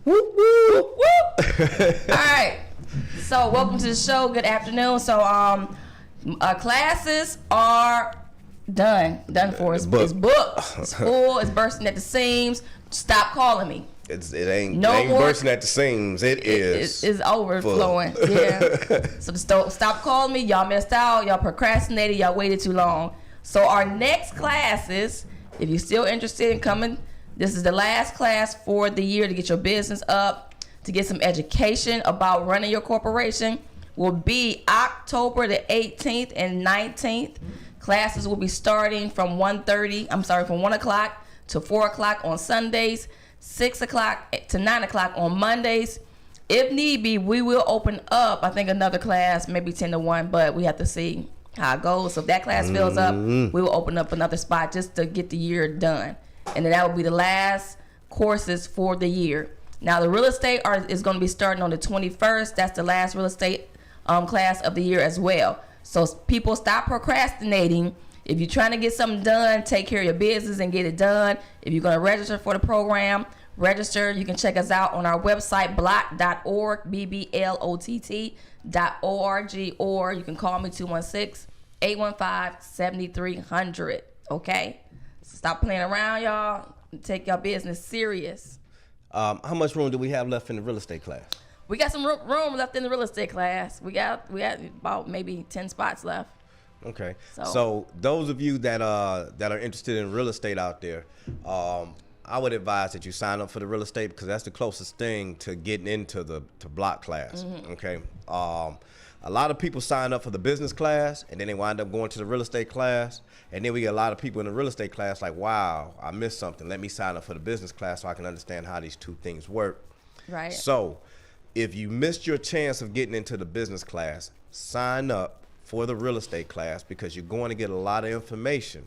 Whoop, whoop. All right. So welcome to the show. Good afternoon. So classes are done for us. It's booked. It's full. It's bursting at the seams. Stop calling me. It ain't bursting at the seams. It's overflowing. Yeah. So just stop calling me. Y'all missed out. Y'all procrastinated. Y'all waited too long. So our next classes, if you're still interested in coming, this is the last class for the year to get your business up, to get some education about running your corporation, will be October the 18th and 19th. Classes will be starting from 1 o'clock to 4 o'clock on Sundays, 6 o'clock to 9 o'clock on Mondays. If need be, we will open up, I think, another class, maybe 10 to 1, but we have to see how it goes. So if that class fills up, we will open up another spot just to get the year done. And then that will be the last courses for the year. Now, the real estate is going to be starting on the 21st. That's the last real estate class of the year as well. So people, stop procrastinating. If you're trying to get something done, take care of your business and get it done. If you're going to register for the program, register. You can check us out on our website, block.org, BBLOTT.org, or you can call me 216-815-7300. Okay? So stop playing around, y'all. Take your business serious. How much room do we have left in the real estate class? We got some room left in the real estate class. We got about maybe 10 spots left. Okay. So those of you that are interested in real estate out there, I would advise that you sign up for the real estate, because that's the closest thing to getting into the block class. Okay. A lot of people sign up for the business class and then they wind up going to the real estate class, and then we get a lot of people in the real estate class like, wow, I missed something. Let me sign up for the business class so I can understand how these two things work. Right. So if you missed your chance of getting into the business class, sign up for the real estate class, because you're going to get a lot of information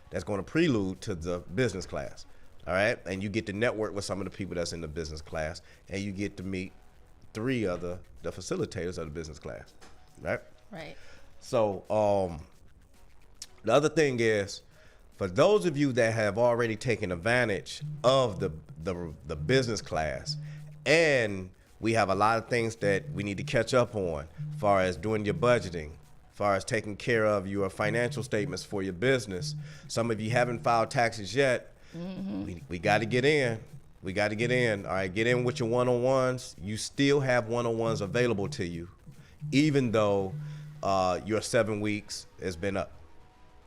that's going to prelude to the business class. All right. And you get to network with some of the people that's in the business class, and you get to meet 3 other the facilitators of the business class. Right. Right. So the other thing is, for those of you that have already taken advantage of the business class, and we have a lot of things that we need to catch up on, as far as doing your budgeting, as far as taking care of your financial statements for your business. Some of you haven't filed taxes yet. We got to get in. We got to get in. All right, get in with your one-on-ones. You still have one-on-ones available to you, even though your 7 weeks has been up.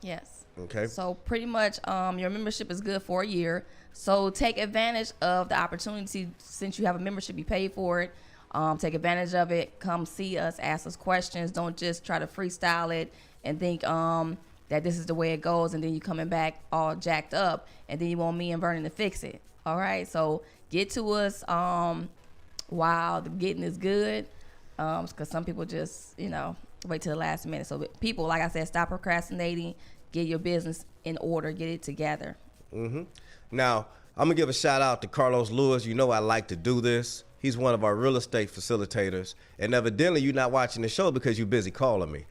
Yes. Okay. So pretty much your membership is good for a year. So take advantage of the opportunity. Since you have a membership, you pay for it. Take advantage of it. Come see us. Ask us questions. Don't just try to freestyle it and think that this is the way it goes, and then you coming back all jacked up, and then you want me and Vernon to fix it. All right. So get to us while the getting is good, because some people just wait till the last minute. So people, like I said, stop procrastinating. Get your business in order. Get it together. Now, I'm going to give a shout out to Carlos Lewis. You know I like to do this. He's one of our real estate facilitators. And evidently you're not watching the show because you're busy calling me.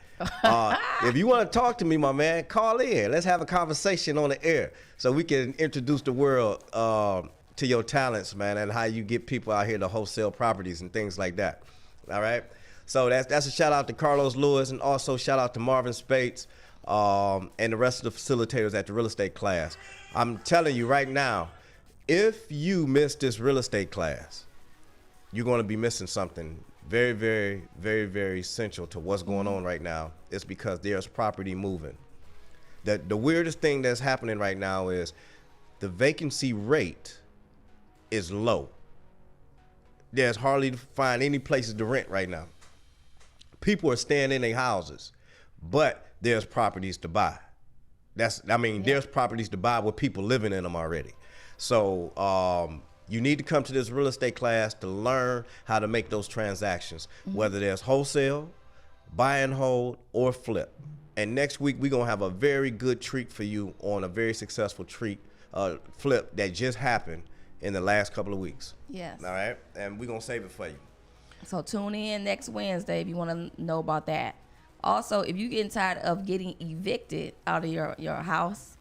If you want to talk to me, my man, call in. Let's have a conversation on the air so we can introduce the world to your talents, man, and how you get people out here to wholesale properties and things like that. All right? So that's a shout out to Carlos Lewis, and also shout out to Marvin Spates and the rest of the facilitators at the real estate class. I'm telling you right now, if you miss this real estate class, you're going to be missing something very, very, very, very essential to what's going on right now. It's because there's property moving. The weirdest thing that's happening right now is the vacancy rate is low. There's hardly to find any places to rent right now. People are staying in their houses, but there's properties to buy. There's properties to buy with people living in them already. So you need to come to this real estate class to learn how to make those transactions, whether there's wholesale, buy and hold, or flip. And next week, we're going to have a very good treat for you on a very successful flip that just happened in the last couple of weeks. Yes. All right? And we're going to save it for you. So tune in next Wednesday if you want to know about that. Also, if you're getting tired of getting evicted out of your house,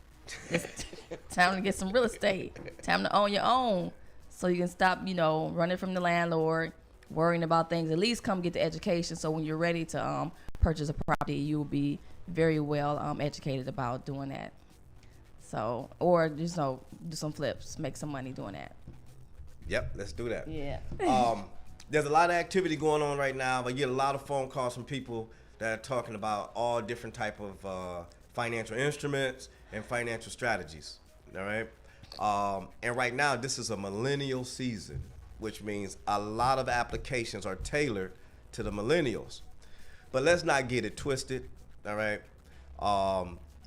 it's time to get some real estate. Time to own your own. so you can stop, running from the landlord, worrying about things. At least come get the education, so when you're ready to purchase a property, you'll be very well educated about doing that. So, or just do some flips, make some money doing that. Yep, let's do that. Yeah. There's a lot of activity going on right now. I get a lot of phone calls from people that are talking about all different type of financial instruments and financial strategies. All right. And right now, this is a millennial season, which means a lot of applications are tailored to the millennials. But let's not get it twisted. All right.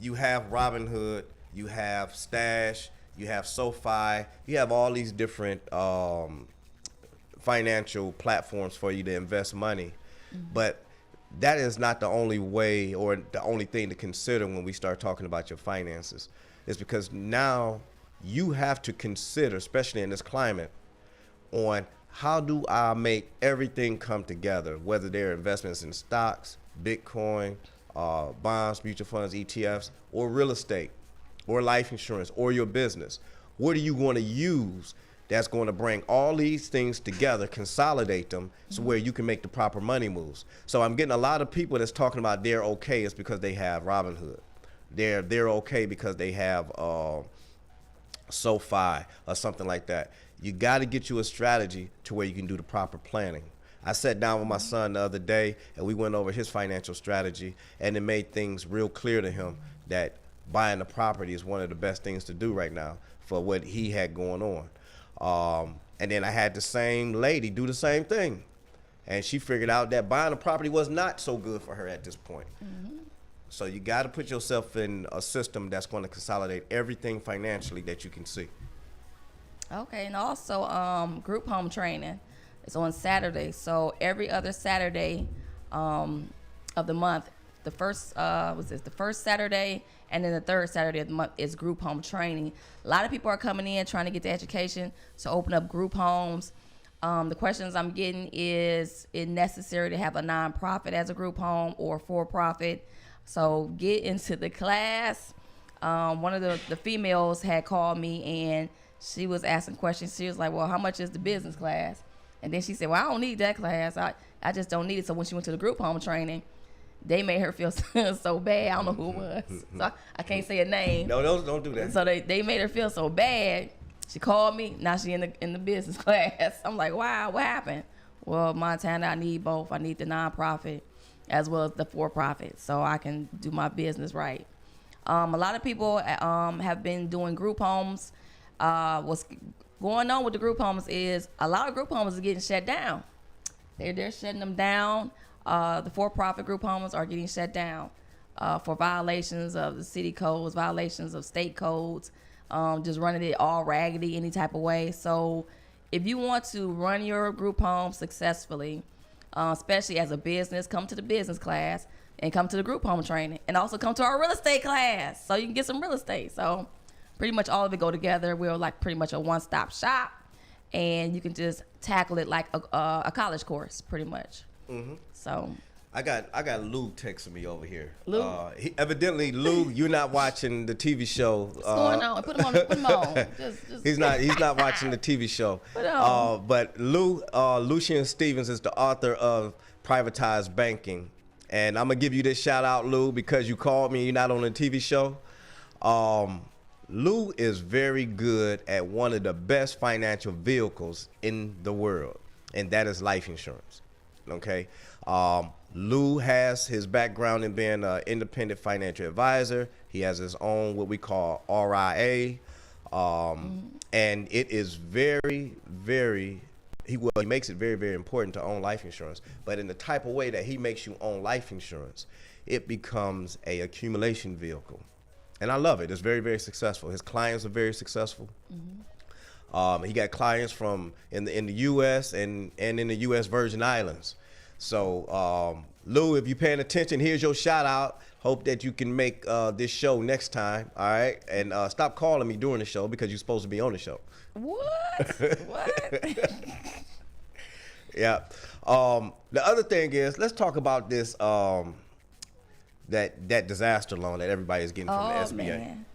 You have Robinhood, you have Stash, you have SoFi, you have all these different financial platforms for you to invest money. Mm-hmm. But that is not the only way or the only thing to consider when we start talking about your finances. It's because now you have to consider, especially in this climate, on how do I make everything come together, whether they're investments in stocks, Bitcoin, bonds, mutual funds, ETFs, or real estate, or life insurance, or your business. What are you going to use that's going to bring all these things together, consolidate them, so where you can make the proper money moves? So I'm getting a lot of people that's talking about they're okay. It's because they have Robinhood. They're okay because they have SoFi or something like that. You got to get you a strategy to where you can do the proper planning. I sat down with my son the other day, and we went over his financial strategy, and it made things real clear to him that buying a property is one of the best things to do right now for what he had going on. And then I had the same lady do the same thing, and she figured out that buying a property was not so good for her at this point. Mm-hmm. So you got to put yourself in a system that's going to consolidate everything financially that you can see. Okay, and also group home training is on Saturday. So every other Saturday of the month, the first Saturday and then the third Saturday of the month is group home training. A lot of people are coming in trying to get the education to open up group homes. The questions I'm getting is it necessary to have a nonprofit as a group home or for-profit? So get into the class. One of the females had called me and she was asking questions. She was like, well, how much is the business class? And then she said, well, I don't need that class. I just don't need it. So when she went to the group home training, they made her feel so bad. I don't know who it was. So I can't say a name. No, don't do that. So they made her feel so bad. She called me. Now she in the business class. I'm like, wow, what happened? Well, Montana, I need both. I need the nonprofit as well as the for-profit so I can do my business right. A lot of people have been doing group homes. What's going on with the group homes is a lot of group homes are getting shut down. They're shutting them down. The for-profit group homes are getting shut down for violations of the city codes, violations of state codes, just running it all raggedy any type of way. So if you want to run your group home successfully, especially as a business, come to the business class and come to the group home training and also come to our real estate class so you can get some real estate. So pretty much all of it go together. We're like pretty much a one-stop shop, and you can just tackle it like a college course pretty much. Mm-hmm. So I got Lou texting me over here. Lou? Evidently, Lou, you're not watching the TV show. What's going on? Put him on. Just he's not watching the TV show. But Lou, Lucian Stevens is the author of Privatized Banking. And I'm going to give you this shout out, Lou, because you called me. You're not on the TV show. Lou is very good at one of the best financial vehicles in the world, and that is life insurance. Okay? Lou has his background in being an independent financial advisor. He has his own what we call RIA, and it is very, very. He makes it very, very important to own life insurance. But in the type of way that he makes you own life insurance, it becomes a accumulation vehicle, and I love it. It's very, very successful. His clients are very successful. Mm-hmm. He got clients from in the U.S. and in the U.S. Virgin Islands. So, Lou, if you're paying attention, here's your shout out. Hope that you can make this show next time, all right? And stop calling me during the show because you're supposed to be on the show. What? What? Yeah. The other thing is, let's talk about this that disaster loan that everybody is getting from the SBA. Man.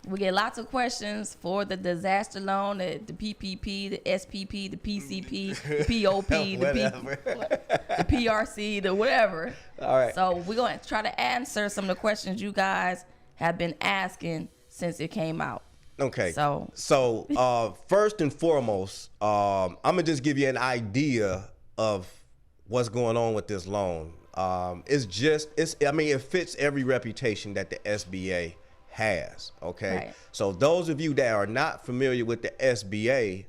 We get lots of questions for the disaster loan, the PPP, the SPP, the PCP, the POP, the PRC, the whatever. All right. So we're going to try to answer some of the questions you guys have been asking since it came out. Okay. So first and foremost, I'm gonna just give you an idea of what's going on with this loan. It fits every reputation that the SBA has. Okay. Right. So those of you that are not familiar with the SBA,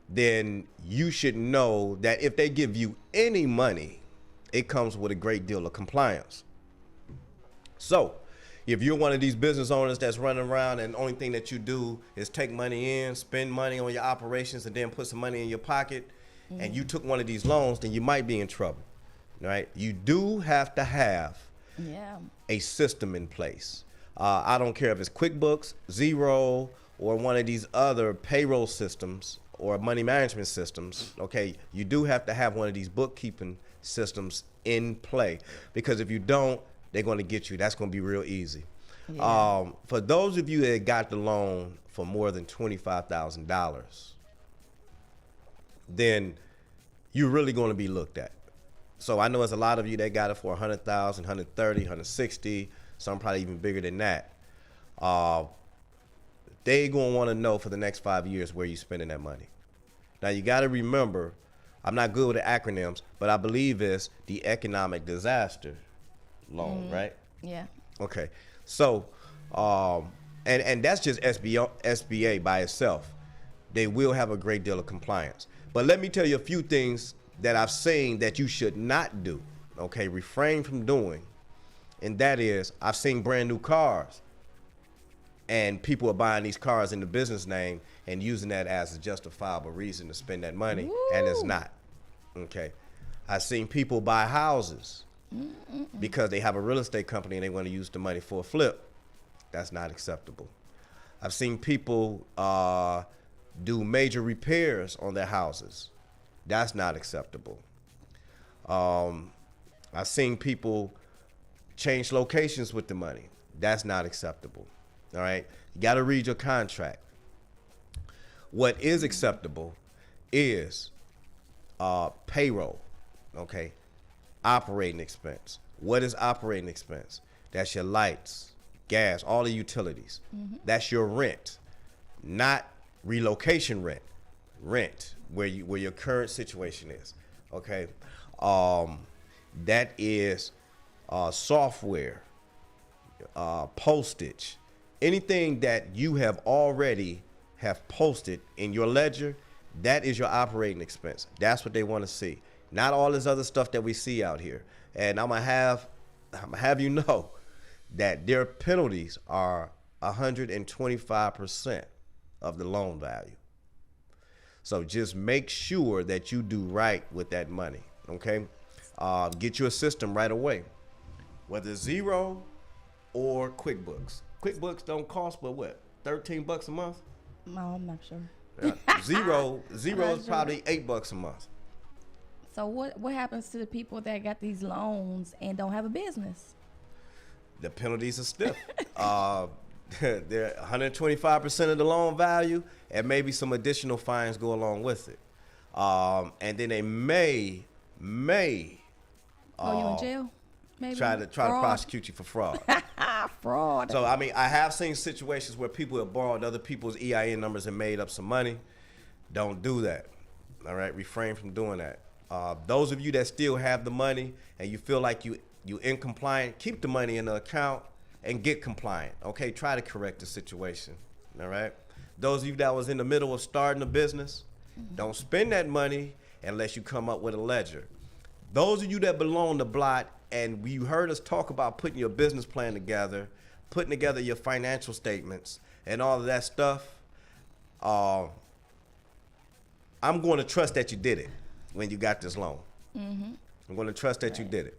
then you should know that if they give you any money, it comes with a great deal of compliance. So if you're one of these business owners that's running around and the only thing that you do is take money in, spend money on your operations, and then put some money in your pocket, and you took one of these loans, then you might be in trouble, right? You do have to have a system in place. I don't care if it's QuickBooks, Xero, or one of these other payroll systems or money management systems, okay? You do have to have one of these bookkeeping systems in play, because if you don't, they're going to get you. That's going to be real easy. Yeah. For those of you that got the loan for more than $25,000, then you're really going to be looked at. So I know there's a lot of you that got it for 100,000, 130, 160, some probably even bigger than that. They going to want to know for the next 5 years where you're spending that money. Now you got to remember, I'm not good with the acronyms, but I believe it's the economic disaster loan, right? Yeah. Okay. So, and that's just SBA by itself. They will have a great deal of compliance. But let me tell you a few things that I've seen that you should not do. Okay, refrain from doing. And that is, I've seen brand new cars, and people are buying these cars in the business name and using that as a justifiable reason to spend that money. Woo. And it's not. Okay. I've seen people buy houses because they have a real estate company and they want to use the money for a flip. That's not acceptable. I've seen people do major repairs on their houses. That's not acceptable. I've seen people change locations with the money. That's not acceptable. All right. You got to read your contract. What is acceptable is payroll. Okay. Operating expense. What is operating expense? That's your lights, gas, all the utilities. That's your rent, not relocation rent. Rent, where your current situation is. Okay. That is software, postage, anything that you have already have posted in your ledger. That is your operating expense. That's what they want to see. Not all this other stuff that we see out here. And I'm gonna have you know that their penalties are 125% of the loan value. So just make sure that you do right with that money. Okay, get you a system right away, whether it's Xero or QuickBooks. QuickBooks don't cost but what, $13 a month? No, I'm not sure. Xero is probably $8 a month. So what happens to the people that got these loans and don't have a business? The penalties are stiff. They're 125% of the loan value, and maybe some additional fines go along with it. And then they may you in jail? Maybe try to prosecute you for fraud. Fraud. So I mean, I have seen situations where people have borrowed other people's EIN numbers and made up some money. Don't do that. All right, refrain from doing that. Those of you that still have the money and you feel like you incompliant, keep the money in the account and get compliant. Okay, try to correct the situation. All right. Those of you that was in the middle of starting a business, don't spend that money unless you come up with a ledger. Those of you that belong to Blot, and you heard us talk about putting your business plan together, putting together your financial statements and all of that stuff, I'm going to trust that you did it when you got this loan. I'm going to trust that you did it.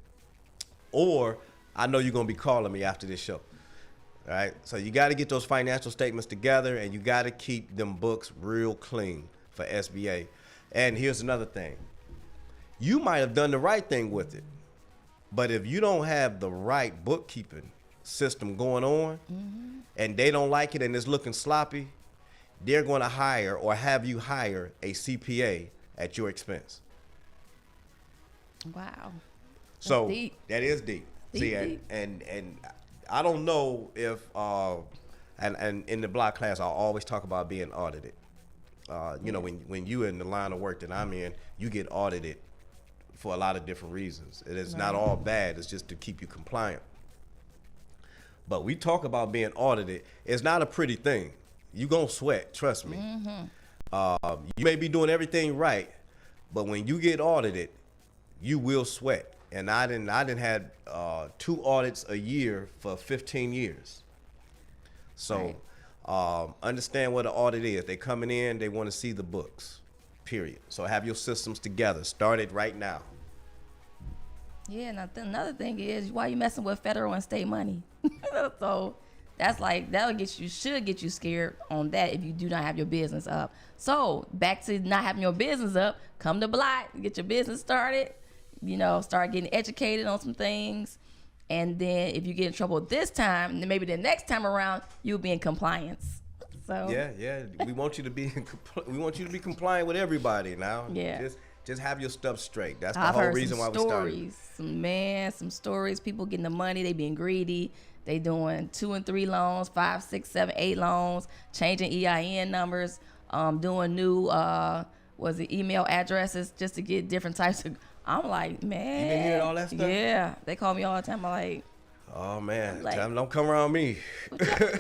Or I know you're going to be calling me after this show. All right. So you got to get those financial statements together, and you got to keep them books real clean for SBA. And here's another thing. You might have done the right thing with it, but if you don't have the right bookkeeping system going on, and they don't like it and it's looking sloppy, they're going to hire or have you hire a CPA at your expense. Wow. So deep. that is deep. See, Deep. and I don't know if and in the block class I always talk about being audited. You know, when you in the line of work that I'm in, you get audited for a lot of different reasons. It is not all bad. It's just to keep you compliant. But we talk about being audited. It's not a pretty thing. You gonna sweat, trust me. You may be doing everything right, but when you get audited, you will sweat. And I didn't had 2 audits a year for 15 years. So understand what an audit is. They coming in, they want to see the books, period. So have your systems together. Start it right now. Yeah, and another thing is, why you messing with federal and state money? So that's like, should get you scared on that if you do not have your business up. So back to not having your business up, come to Block, get your business started, you know, start getting educated on some things. And then if you get in trouble this time, then maybe the next time around, you'll be in compliance. So Yeah. We want you to be compliant with everybody now. Yeah. Just have your stuff straight. That's the I've whole heard reason why we started. Some stories. People getting the money. They being greedy. They doing 2 and 3 loans, 5, 6, 7, 8 loans, changing EIN numbers, doing new email addresses just to get different types of. I'm like, man. You been hearing all that stuff? Yeah, they call me all the time. I'm like, oh man, like, tell them don't come around me.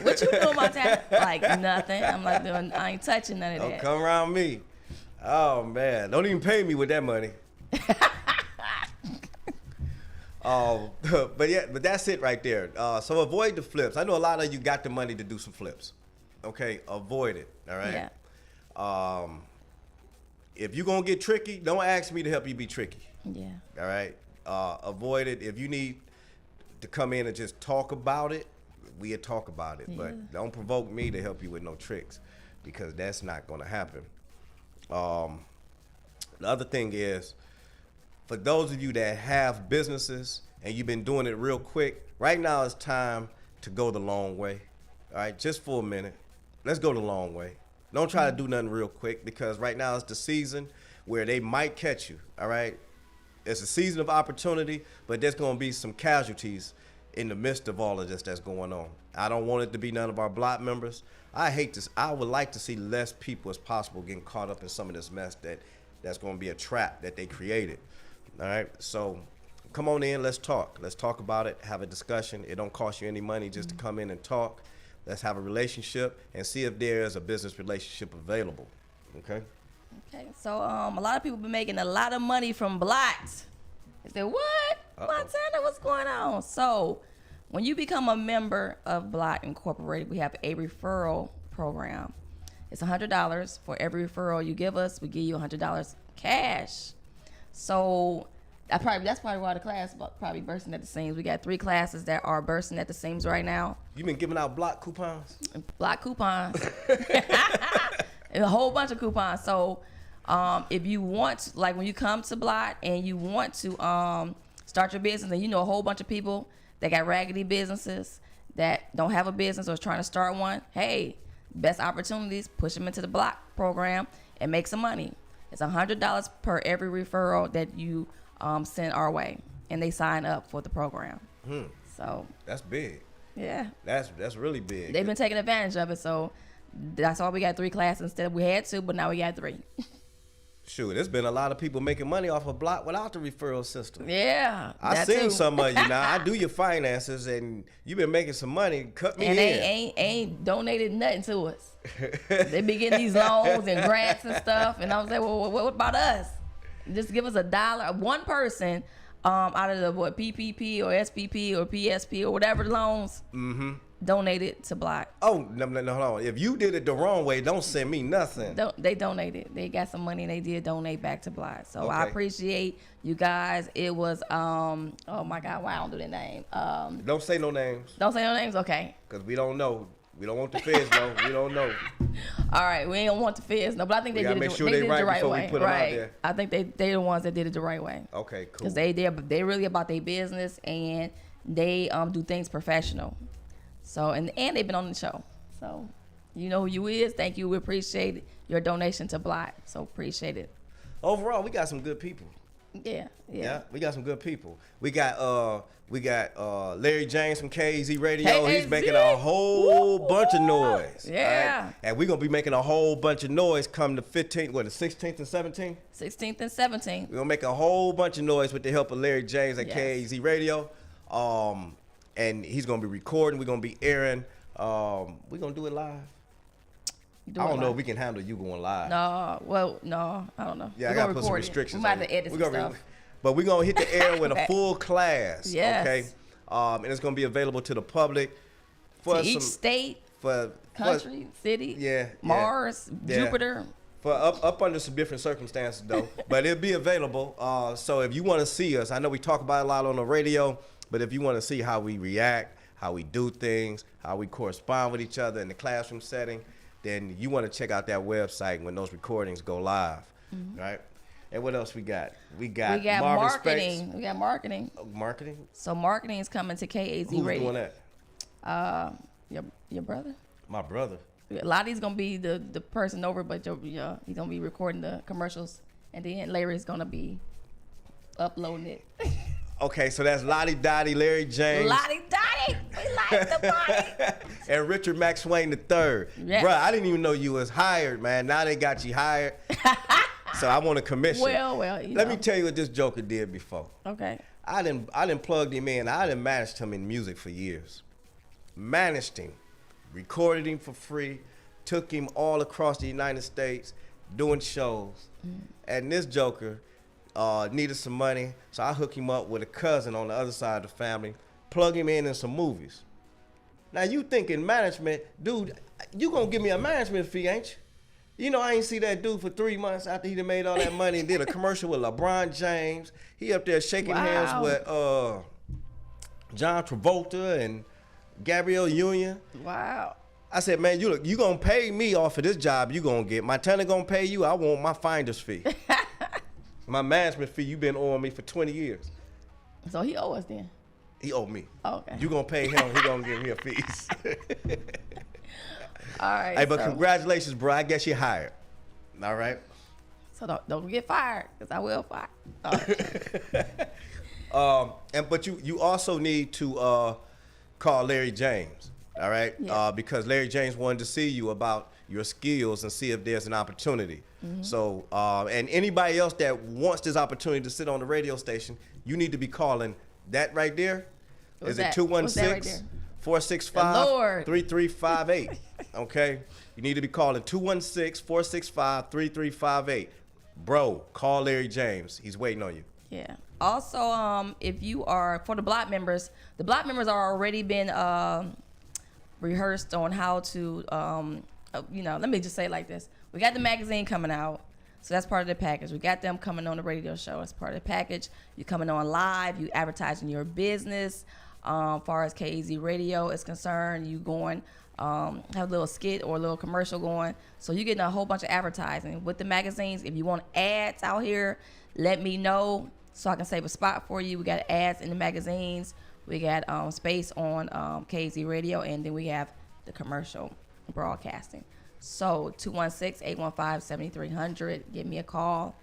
what you doing my time? Like nothing. I'm like, I ain't touching none of Don't that. come around me. Oh man, don't even pay me with that money. But that's it right there. So avoid the flips. I know a lot of you got the money to do some flips. Okay, avoid it. All right. Yeah. If you're gonna get tricky, don't ask me to help you be tricky. Yeah. All right. Avoid it. If you need to come in and just talk about it, we'll talk about it. Yeah. But don't provoke me to help you with no tricks, because that's not gonna happen. The other thing is, for those of you that have businesses and you've been doing it real quick, right now it's time to go the long way. All right, just for a minute. Let's go the long way. Don't try to do nothing real quick, because right now it's the season where they might catch you. All right, it's a season of opportunity, but there's going to be some casualties in the midst of all of this that's going on. I don't want it to be none of our block members. I would like to see less people as possible getting caught up in some of this mess that's going to be a trap that they created. All right, so come on in, let's talk. Let's talk about it, have a discussion. It don't cost you any money just to come in and talk. Let's have a relationship and see if there is a business relationship available. Okay? Okay, so a lot of people been making a lot of money from blocks. They said, what? Montana, what's going on? So when you become a member of Block Incorporated, we have a referral program. It's $100 for every referral you give us. We give you $100 cash. So that's probably why the class probably bursting at the seams. We got 3 classes that are bursting at the seams right now. You been giving out block coupons? Block coupons. And a whole bunch of coupons. So if you want, like when you come to Block and you want to start your business, and you know a whole bunch of people that got raggedy businesses that don't have a business or is trying to start one, hey, best opportunities, push them into the Block program and make some money. It's $100 per every referral that you send our way, and they sign up for the program. So that's big. Yeah, that's really big. They've been taking advantage of it, so that's why we got 3 classes instead of we had 2, but now we got 3. Shoot, there's been a lot of people making money off of Block without the referral system. Yeah, I seen some of you now. I do your finances, and you've been making some money. Cut me and in. they ain't donated nothing to us. They be getting these loans and grants and stuff, and I was like, well, what about us? Just give us $1. One person out of the PPP or SPP or PSP or whatever loans. Donated to Block. Oh, no, hold on. If you did it the wrong way, don't send me nothing. They donated. They got some money and they did donate back to Block. So okay. I appreciate you guys. It was, oh my God, why I don't do the name? Don't say no names. Don't say no names? Okay. Because we don't know. We don't want the feds know. We don't know. All right, we don't want the feds no, but I think they did it the right way. Right. I think they the ones that did it the right way. Okay, cool. Because they really about their business, and They do things professional. So and they've been on the show. So you know who you is. Thank you. We appreciate your donation to Block. So appreciate it. Overall, we got some good people. Yeah. We got some good people. We got Larry James from KAZ Radio. He's making a whole bunch of noise. Yeah. Right? And we're gonna be making a whole bunch of noise come the 15th, the 16th and 17th? 16th and 17th. We're gonna make a whole bunch of noise with the help of Larry James at KAZ Radio. And he's gonna be recording, we're gonna be airing. We're gonna do it live. I don't know if we can handle you going live. No, I don't know. Yeah, I gotta put some restrictions. We might have to edit some stuff. But we're gonna hit the air with a full class. Yes. Okay. And it's gonna be available to the public for each state, for country, city, Mars, Jupiter. For up under some different circumstances though. But it'll be available. So if you want to see us, I know we talk about it a lot on the radio, but if you want to see how we react, how we do things, how we correspond with each other in the classroom setting, then you want to check out that website when those recordings go live, right? And what else we got? We got marketing. Space. We got marketing. Marketing? So marketing is coming to KAZ Radio. Who's doing that? Your brother. My brother. A lot of these gonna be the person over, but he's gonna be recording the commercials, and then Larry's gonna be uploading it. Okay, so that's Lottie Dottie, Larry James. Lottie Dottie, we like the body. And Richard Max Swain III. Yes. Bruh, I didn't even know you was hired, man. Now they got you hired. So I want a commission. Well, Let me tell you what this joker did before. Okay. I didn't plug him in. I didn't manage him in music for years. Managed him, recorded him for free, took him all across the United States, doing shows. And this joker needed some money, so I hooked him up with a cousin on the other side of the family, plug him in some movies. Now you thinking management, dude, you gonna give me a management fee, ain't you? You know, I ain't see that dude for 3 months after he done made all that money and did a commercial with LeBron James. He up there shaking hands with John Travolta and Gabrielle Union. Wow. I said, man, you gonna pay me off of this job you gonna get. My tenant gonna pay you, I want my finder's fee. My management fee, you been owing me for 20 years. So he owe us then? He owe me. Oh, okay. You gonna pay him, he gonna give me a fees. All right. But congratulations, bro. I guess you're hired. All right. So don't get fired, because I will fire. But you also need to call Larry James. All right. Yeah. Because Larry James wanted to see you about your skills and see if there's an opportunity. So and anybody else that wants this opportunity to sit on the radio station, you need to be calling that right there. Is it 216-465-3358? Okay. You need to be calling 216-465-3358. Bro, call Larry James. He's waiting on you. Yeah. Also, if you are, for the block members are already been rehearsed on how to, let me just say it like this. We got the magazine coming out, so that's part of the package. We got them coming on the radio show. That's part of the package. You're coming on live. You advertising your business. Far as KAZ Radio is concerned, you going, have a little skit or a little commercial going. So you're getting a whole bunch of advertising. With the magazines, if you want ads out here, let me know so I can save a spot for you. We got ads in the magazines. We got space on KAZ Radio, and then we have the commercial broadcasting. So 216-815-7300. Give me a call.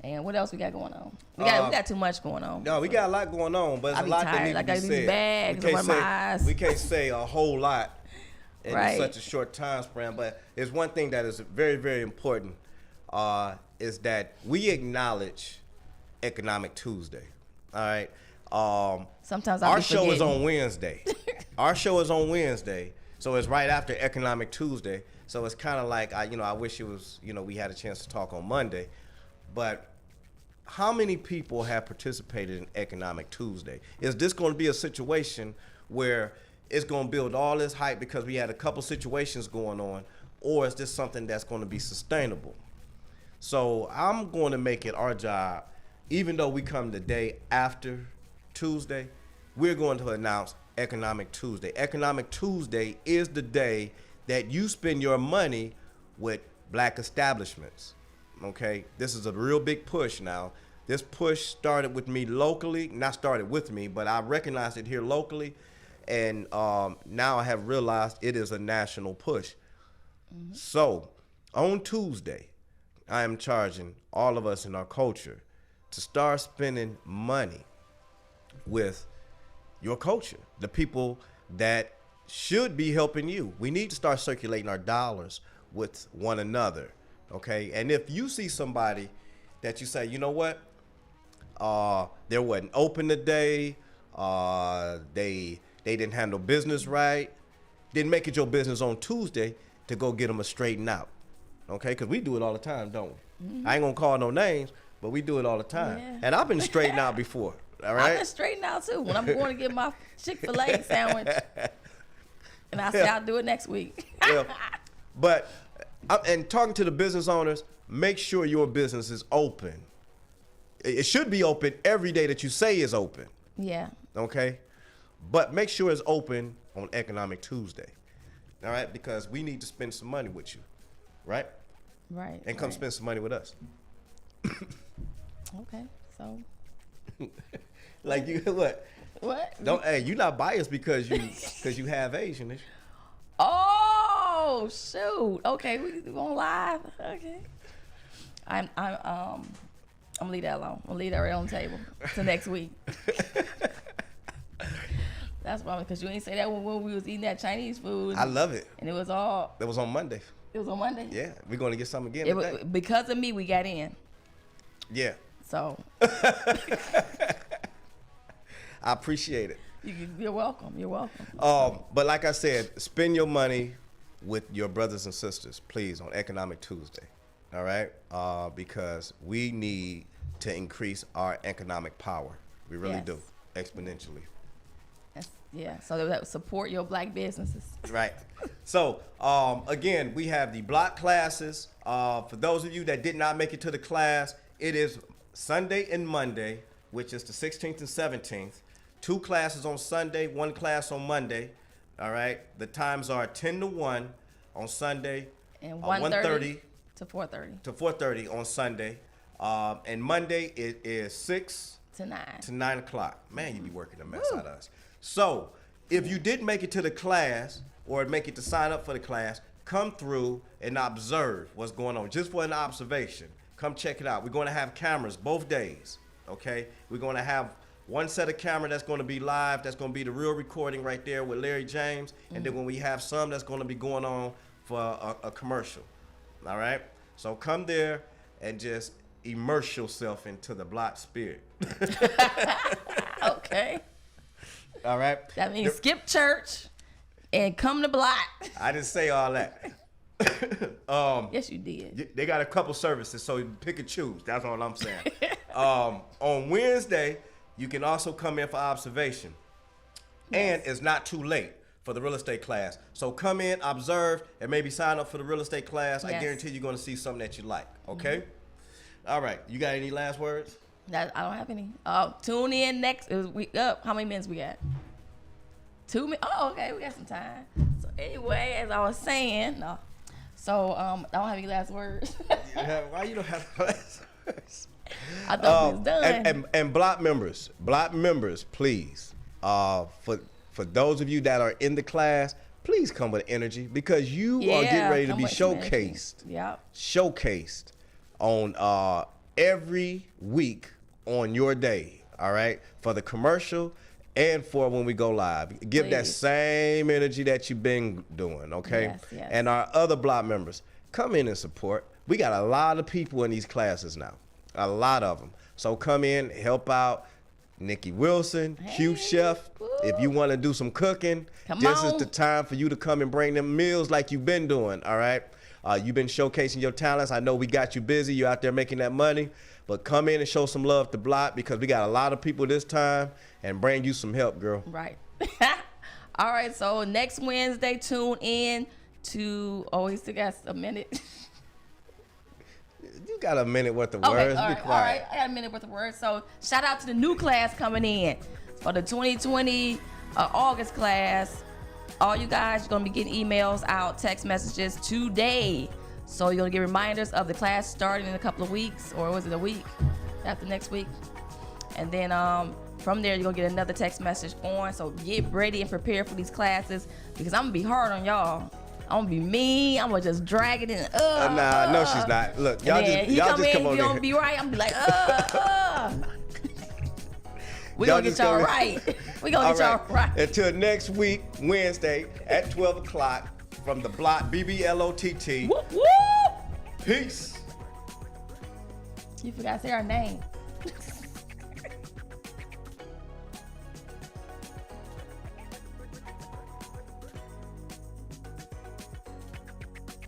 And what else we got going on? We got too much going on. No, we got a lot going on, but it's a lot that needs to be said. Bags over my eyes. We can't say a whole lot in such a short time span, but there's one thing that is very, very important, is that we acknowledge Economic Tuesday. All right. Sometimes our show is on Wednesday. Our show is on Wednesday, so it's right after Economic Tuesday. So it's kind of like I wish it was we had a chance to talk on Monday, but how many people have participated in Economic Tuesday? Is this going to be a situation where it's going to build all this hype because we had a couple situations going on, or is this something that's going to be sustainable? So I'm going to make it our job, even though we come the day after Tuesday, we're going to announce Economic Tuesday. Economic Tuesday is the day that you spend your money with black establishments. Okay, this is a real big push now. This push started with me locally. Not started with me, but I recognized it here locally. And now I have realized it is a national push. So on Tuesday, I am charging all of us in our culture to start spending money with your culture, the people that should be helping you. We need to start circulating our dollars with one another, okay? And if you see somebody that you say, you know what, they wasn't open today, they didn't handle business right, then make it your business on Tuesday to go get them a straighten out, okay? Because we do it all the time, don't we? I ain't gonna call no names, but we do it all the time. Yeah. And I've been straightened out before, all right? I've been straightened out too. When I'm going to get my Chick-fil-A sandwich, and I say I'll do it next week. Yeah. But, and talking to the business owners, make sure your business is open. It should be open every day that you say is open, Yeah. okay? But make sure it's open on Economic Tuesday, all right? Because we need to spend some money with you, right? Right. And come right. spend some money with us. Okay. So. Like you, what? What? Don't, hey, you not biased because you have Asian. Oh shoot. Okay, we going live. Okay. I'm gonna leave that alone. I'm gonna leave that right on the table till next week. That's why, because you ain't say that when we was eating that Chinese food. I love it. And it was all. That was on Monday. It was on Monday. Yeah, we're gonna get some again It today. was, because of me, we got in. Yeah. So. I appreciate it. You're welcome. You're welcome. But like I said, spend your money with your brothers and sisters, please, on Economic Tuesday. All right? Because we need to increase our economic power. We really Yes. do, exponentially. Yeah. So that support your black businesses. Right. So, again, we have the block classes. For those of you that did not make it to the class, it is Sunday and Monday, which is the 16th and 17th. 2 classes on Sunday, 1 class on Monday. All right. The times are 10 to 1 on Sunday, And 1:30 to 4:30 to 4:30 on Sunday. And Monday it is 6 to 9. to 9 o'clock. Man, you be working the mess out of us. So if you didn't make it to the class or make it to sign up for the class, come through and observe what's going on, just for an observation. Come check it out. We're going to have cameras both days, okay? We're going to have one set of camera that's going to be live. That's going to be the real recording right there with Larry James. And then when we have some that's going to be going on for a commercial, all right? So come there and just immerse yourself into the block spirit. Okay. All right? That means skip church and come to block. I didn't say all that. Yes, you did. They got a couple services, so you pick and choose. That's all I'm saying. On Wednesday, you can also come in for observation. Yes. And it's not too late for the real estate class. So come in, observe, and maybe sign up for the real estate class. I Yes. guarantee you're going to see something that you like, okay? All right. You got any last words? I don't have any. Tune in next. How many minutes we got? 2 minutes. Oh, okay. We got some time. So anyway, as I was saying, no. So I don't have any last words. Why you don't have last words? I thought we was done. And block members, please. For those of you that are in the class, please come with energy because you are getting ready to come be with some energy. showcased. Yep. Showcased on every week on your day. All right, for the commercial and for when we go live. Give that Please. same energy that you've been doing. Okay. Yes, yes. And our other block members, come in and support. We got a lot of people in these classes now. A lot of them. So come in, help out. Nikki Wilson, Q Chef. Woo. If you want to do some cooking, Come this on. is the time for you to come and bring them meals like you've been doing, all right? You've been showcasing your talents. I know we got you busy. You're out there making that money. But come in and show some love to Block because we got a lot of people this time and bring you some help, girl. Right. All right. So next Wednesday, tune in to. Oh, we still got a minute. You got a minute worth of Okay, words. all Be right, quiet. all right. I got a minute worth of words. So shout out to the new class coming in for the 2020 August class. All you guys, you're gonna be getting emails out, text messages today. So you're gonna get reminders of the class starting in a couple of weeks, or was it a week? after next week. And then from there, you're going to get another text message on. So get ready and prepare for these classes because I'm going to be hard on y'all. I'm going to be mean. I'm going to just drag it in. Nah, no, she's not. Look, y'all just come on you don't in. be right. I'm going to be like, We're going to get y'all right. We're going to get y'all right. Until next week, Wednesday at 12 o'clock from the block BBLOTT. Whoop, whoop. Peace. You forgot to say our name.